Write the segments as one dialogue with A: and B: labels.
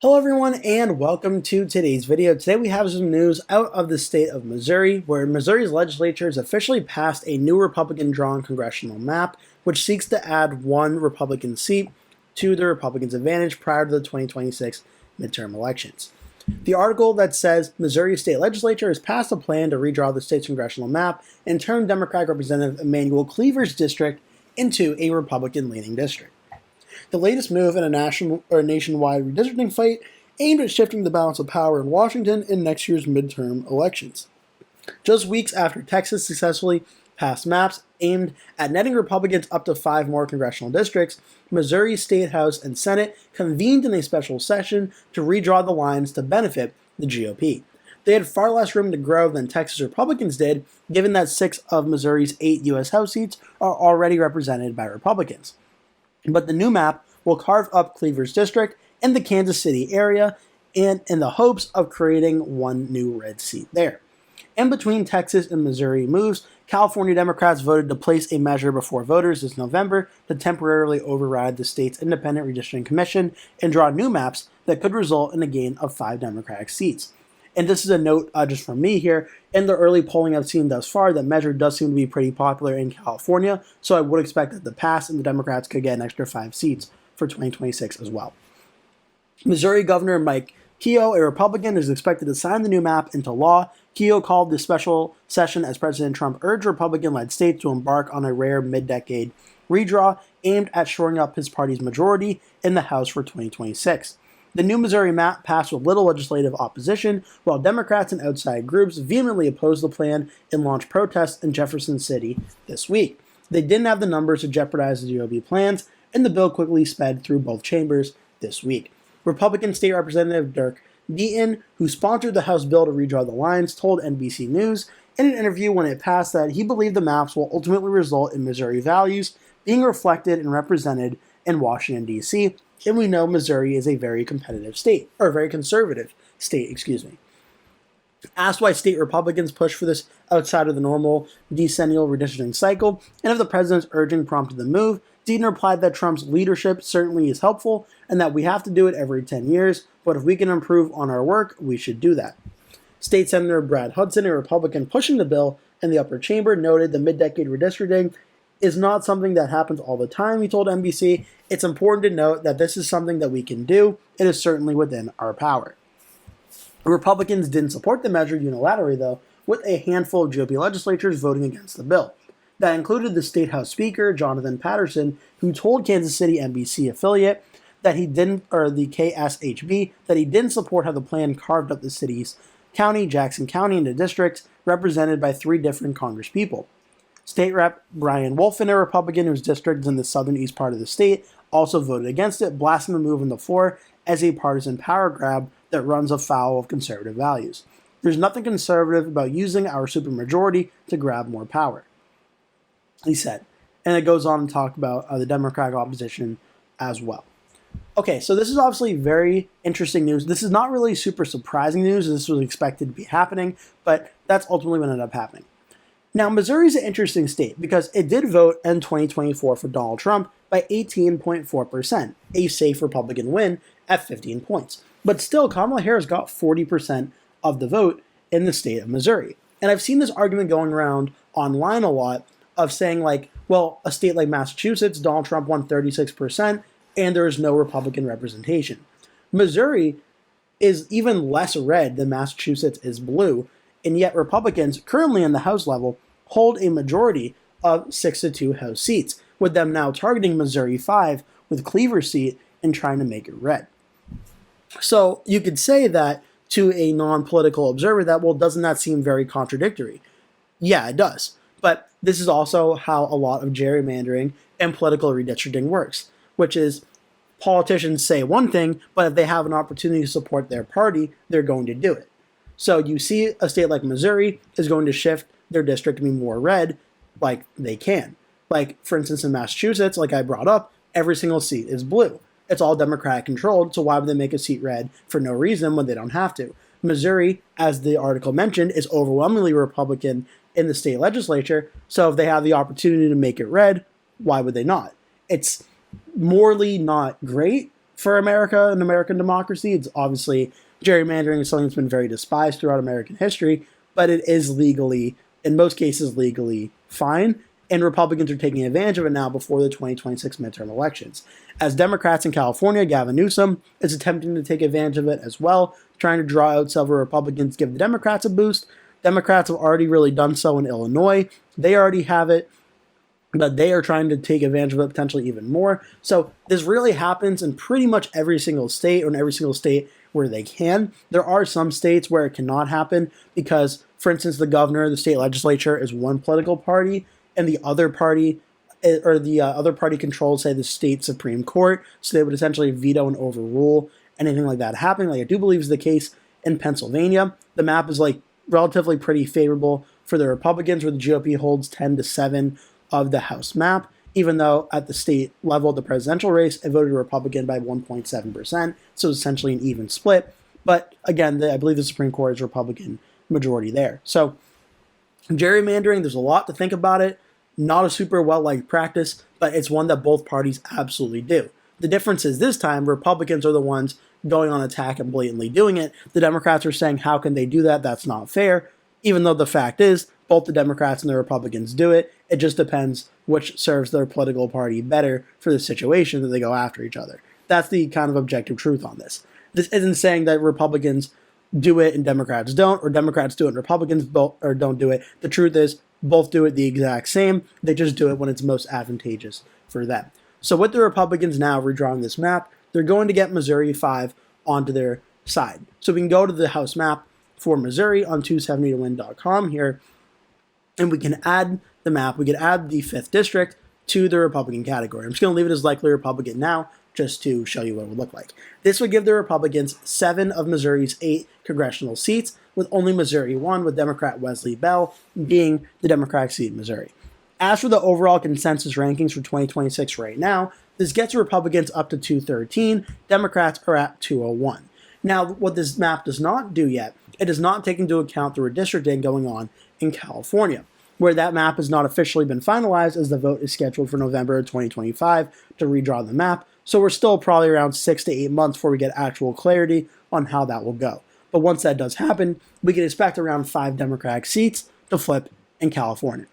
A: Hello everyone and welcome to today's video. Today we have some news out of the state of Missouri, where Missouri's legislature has officially passed a new Republican-drawn congressional map, which seeks to add one Republican seat to the Republicans' advantage prior to the 2026 midterm elections. The article that says Missouri state legislature has passed a plan to redraw the state's congressional map and turn Democratic Representative Emanuel Cleaver's district into a Republican-leaning district. The latest move in a nationwide redistricting fight aimed at shifting the balance of power in Washington in next year's midterm elections. Just weeks after Texas successfully passed maps aimed at netting Republicans up to 5 more congressional districts, Missouri's State House and Senate convened in a special session to redraw the lines to benefit the GOP. They had far less room to grow than Texas Republicans did, given that 6 of Missouri's 8 U.S. House seats are already represented by Republicans. But the new map will carve up Cleaver's district in the Kansas City area and in the hopes of creating one new red seat there. In between Texas and Missouri moves, California Democrats voted to place a measure before voters this November to temporarily override the state's independent redistricting commission and draw new maps that could result in a gain of 5 Democratic seats. And this is a note just from me here. In the early polling I've seen thus far, that measure does seem to be pretty popular in California, so I would expect that to pass and the Democrats could get an extra 5 seats for 2026 as well. Missouri Governor Mike Keogh, a Republican, is expected to sign the new map into law. Keogh called the special session as President Trump urged Republican-led states to embark on a rare mid-decade redraw aimed at shoring up his party's majority in the House for 2026. The new Missouri map passed with little legislative opposition, while Democrats and outside groups vehemently opposed the plan and launched protests in Jefferson City this week. They didn't have the numbers to jeopardize the GOP plans, and the bill quickly sped through both chambers this week. Republican State Representative Dirk Deaton, who sponsored the House bill to redraw the lines, told NBC News in an interview when it passed that he believed the maps will ultimately result in Missouri values being reflected and represented in Washington, D.C., and we know Missouri is a very competitive state, or a very conservative state, Asked why state Republicans push for this outside of the normal decennial redistricting cycle, and if the president's urging prompted the move, Deaton replied that Trump's leadership certainly is helpful, and that we have to do it every 10 years, but if we can improve on our work, we should do that. State Senator Brad Hudson, a Republican pushing the bill in the upper chamber, noted the mid-decade redistricting is not something that happens all the time, he told NBC. It's important to note that this is something that we can do. It is certainly within our power. Republicans didn't support the measure unilaterally, though, with a handful of GOP legislators voting against the bill. That included the State House Speaker, Jonathan Patterson, who told Kansas City NBC affiliate that he didn't, or the KSHB, that he didn't support how the plan carved up the city's county, Jackson County, into districts represented by 3 different Congresspeople. State Rep. Brian Wolfen, a Republican whose district is in the southern east part of the state, also voted against it, blasting the move on the floor as a partisan power grab that runs afoul of conservative values. There's nothing conservative about using our supermajority to grab more power, he said. And it goes on to talk about the Democratic opposition as well. Okay, so this is obviously very interesting news. This is not really super surprising news. This was expected to be happening, but that's ultimately what ended up happening. Now, Missouri is an interesting state because it did vote in 2024 for Donald Trump by 18.4%, a safe Republican win at 15 points. But still, Kamala Harris got 40% of the vote in the state of Missouri. And I've seen this argument going around online a lot of saying, like, well, a state like Massachusetts, Donald Trump won 36%, and there is no Republican representation. Missouri is even less red than Massachusetts is blue, and yet Republicans, currently in the House level, hold a majority of 6-2 House seats, with them now targeting Missouri 5 with Cleaver's seat and trying to make it red. So you could say that to a non-political observer that, well, doesn't that seem very contradictory? Yeah, it does. But this is also how a lot of gerrymandering and political redistricting works, which is politicians say one thing, but if they have an opportunity to support their party, they're going to do it. So you see a state like Missouri is going to shift their district to be more red, like they can. Like, for instance, in Massachusetts, like I brought up, every single seat is blue. It's all Democratic controlled, so why would they make a seat red for no reason when they don't have to? Missouri, as the article mentioned, is overwhelmingly Republican in the state legislature, so if they have the opportunity to make it red, why would they not? It's morally not great for America and American democracy. It's obviously gerrymandering is something that's been very despised throughout American history, but it is legally, in most cases, legally fine. And Republicans are taking advantage of it now before the 2026 midterm elections. As Democrats in California, Gavin Newsom is attempting to take advantage of it as well, trying to draw out several Republicans, give the Democrats a boost. Democrats have already really done so in Illinois. They already have it, but they are trying to take advantage of it potentially even more. So this really happens in pretty much every single state, or in every single state where they can. There are some states where it cannot happen because, for instance, the governor, the state legislature is one political party, and the other party, or the other party controls, say, the state Supreme Court, so they would essentially veto and overrule anything like that happening. Like I do believe is the case in Pennsylvania. The map is like relatively pretty favorable for the Republicans, where the GOP holds 10-7 of the House map, even though at the state level, the presidential race, it voted Republican by 1.7%, so it's essentially an even split. But again, I believe the Supreme Court is Republican majority there. So gerrymandering, there's a lot to think about it. Not a super well-liked practice, but it's one that both parties absolutely do. The difference is this time, Republicans are the ones going on attack and blatantly doing it. The Democrats are saying, how can they do that? That's not fair. Even though the fact is, both the Democrats and the Republicans do it. It just depends which serves their political party better for the situation that they go after each other. That's the kind of objective truth on this. This isn't saying that Republicans do it and Democrats don't, or Democrats do it and Republicans don't do it. The truth is, both do it the exact same. They just do it when it's most advantageous for them. So with the Republicans now redrawing this map, they're going to get Missouri 5 onto their side. So we can go to the House map for Missouri on 270towin.com here, and we can add the map. We can add the 5th district to the Republican category. I'm just going to leave it as likely Republican now, just to show you what it would look like. This would give the Republicans 7 of Missouri's 8 congressional seats, with only Missouri 1, with Democrat Wesley Bell being the Democratic seat in Missouri. As for the overall consensus rankings for 2026 right now, this gets Republicans up to 213, Democrats are at 201. Now, what this map does not do yet, it does not take into account the redistricting going on in California, where that map has not officially been finalized, as the vote is scheduled for November 2025 to redraw the map. So we're still probably around 6 to 8 months before we get actual clarity on how that will go. But once that does happen, we can expect around 5 Democratic seats to flip in California.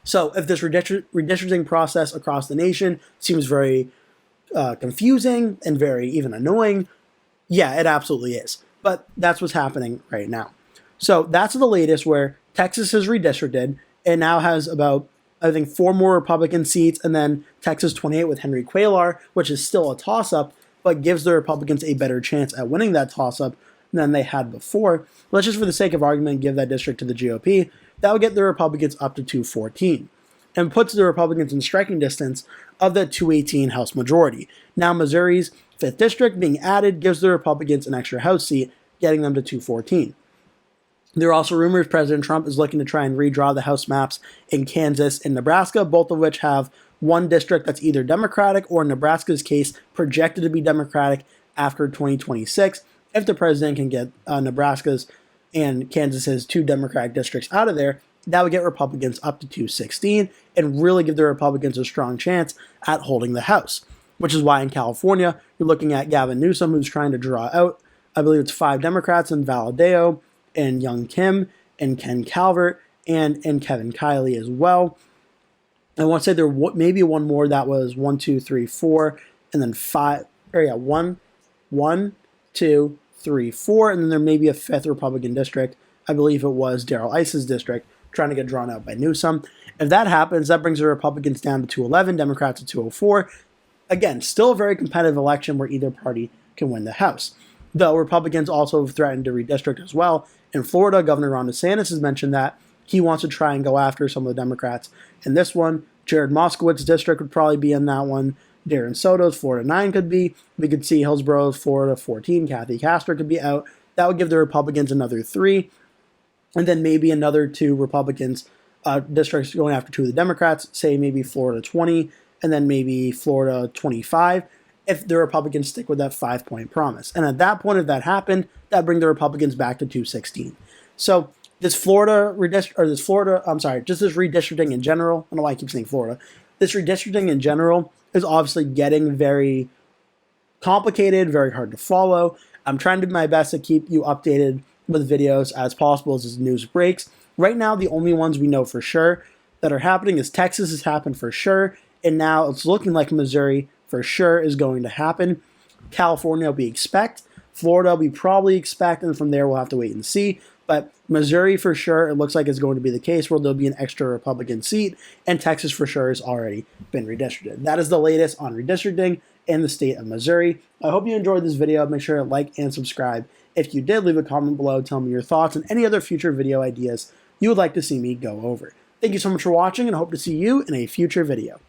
A: So if this redistricting process across the nation seems very confusing and very even annoying, yeah, it absolutely is. But that's what's happening right now. So that's the latest, where Texas is redistricted. It now has about, I think, 4 more Republican seats, and then Texas 28 with Henry Cuellar, which is still a toss-up, but gives the Republicans a better chance at winning that toss-up than they had before. Let's just, for the sake of argument, give that district to the GOP. That would get the Republicans up to 214, and puts the Republicans in striking distance of the 218 House majority. Now Missouri's 5th district being added gives the Republicans an extra House seat, getting them to 214. There are also rumors President Trump is looking to try and redraw the House maps in Kansas and Nebraska, both of which have one district that's either Democratic or, in Nebraska's case, projected to be Democratic after 2026. If the president can get Nebraska's and Kansas's 2 Democratic districts out of there, that would get Republicans up to 216 and really give the Republicans a strong chance at holding the House, which is why in California, you're looking at Gavin Newsom, who's trying to draw out, I believe it's 5 Democrats in Valadeo, and Young Kim, and Ken Calvert, and Kevin Kiley as well. I want to say there may be one more that was 1, 2, 3, 4, and then 5. Or yeah, 1, 2, 3, 4, and then there may be a 5th Republican district. I believe it was Darrell Iss's district, trying to get drawn out by Newsom. If that happens, that brings the Republicans down to 211, Democrats to 204. Again, still a very competitive election where either party can win the House. Though Republicans also have threatened to redistrict as well. In Florida, Governor Ron DeSantis has mentioned that he wants to try and go after some of the Democrats in this one. Jared Moskowitz's district would probably be in that one. Darren Soto's Florida 9 could be. We could see Hillsboro's Florida 14. Kathy Castor could be out. That would give the Republicans another 3. And then maybe another 2 Republicans districts going after 2 of the Democrats, say maybe Florida 20, and then maybe Florida 25, if the Republicans stick with that 5-point promise. And at that point, if that happened, that'd bring the Republicans back to 216. So this this redistricting in general, I don't know why I keep saying Florida, this redistricting in general is obviously getting very complicated, very hard to follow. I'm trying to do my best to keep you updated with videos as possible as news breaks. Right now, the only ones we know for sure that are happening is Texas has happened for sure, and now it's looking like Missouri for sure is going to happen. California we expect. Florida we probably expect, and from there we'll have to wait and see. But Missouri for sure, it looks like it's going to be the case where there'll be an extra Republican seat, and Texas for sure has already been redistricted. That is the latest on redistricting in the state of Missouri. I hope you enjoyed this video. Make sure to like and subscribe. If you did, leave a comment below, tell me your thoughts and any other future video ideas you would like to see me go over. Thank you so much for watching, and I hope to see you in a future video.